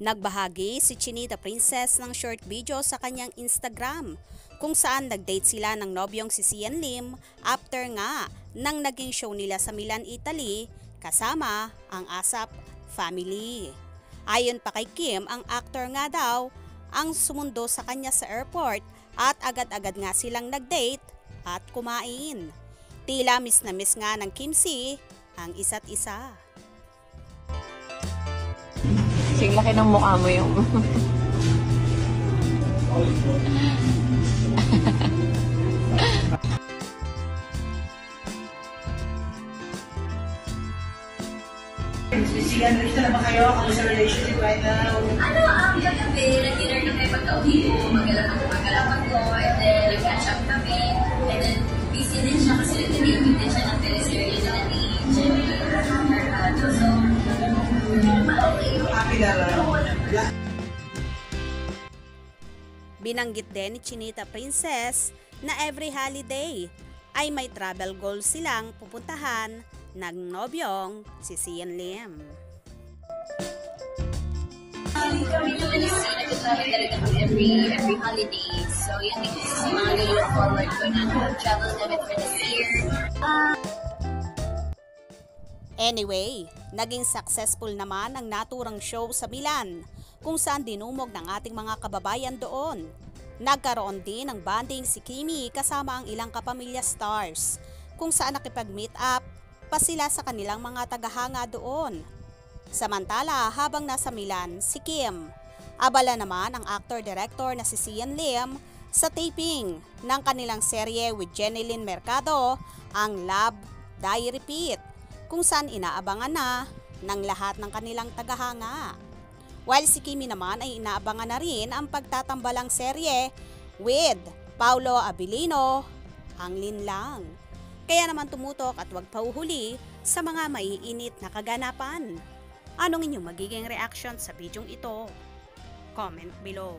Nagbahagi si Chinita Princess ng short video sa kanyang Instagram kung saan nag-date sila ng nobyong si Sian Lim after nga nang naging show nila sa Milan, Italy kasama ang ASAP family. Ayon pa kay Kim, ang actor nga daw ang sumundo sa kanya sa airport at agad-agad nga silang nag-date at kumain. Tila miss na miss nga ng Kim C ang isa't isa. Sige, laki ng mukha mo yung... Sigan, nalito na ba kayo? Kamusta relationship right now? Kagabi, nag-dinner na kayo pagka-uwi ko, magalaman ko, and then nag-catch up kami, and then busy din siya kasi nag-naming din siya ng teleserye na ni Jenny Mercado. So, okay. Happy na lang. Binanggit din ni Chinita Princess na every holiday ay may travel goals silang pupuntahan ng nobyong si Sian Lim. Kami naman is nag-travel talaga kami every holiday. So, yan din kasi sa mga nag-look forward ko na travel namin for this year. Anyway, naging successful naman ang naturang show sa Milan kung saan dinumog ng ating mga kababayan doon. Nagkaroon din ng bonding si Kimi kasama ang ilang kapamilya stars kung saan nakipag-meet up pa sila sa kanilang mga tagahanga doon. Samantala, habang nasa Milan si Kim, abala naman ang actor-director na si Sian Lim sa taping ng kanilang serye with Jenny Mercado, ang Love Die Repeat, kung saan inaabangan na ng lahat ng kanilang tagahanga. While si Kimi naman ay inaabangan na rin ang pagtatambalang serye with Paolo Abilino, ang Linlang. Kaya naman tumutok at huwag pauhuli sa mga maiinit na kaganapan. Anong inyong magiging reaction sa bidyong ito? Comment below.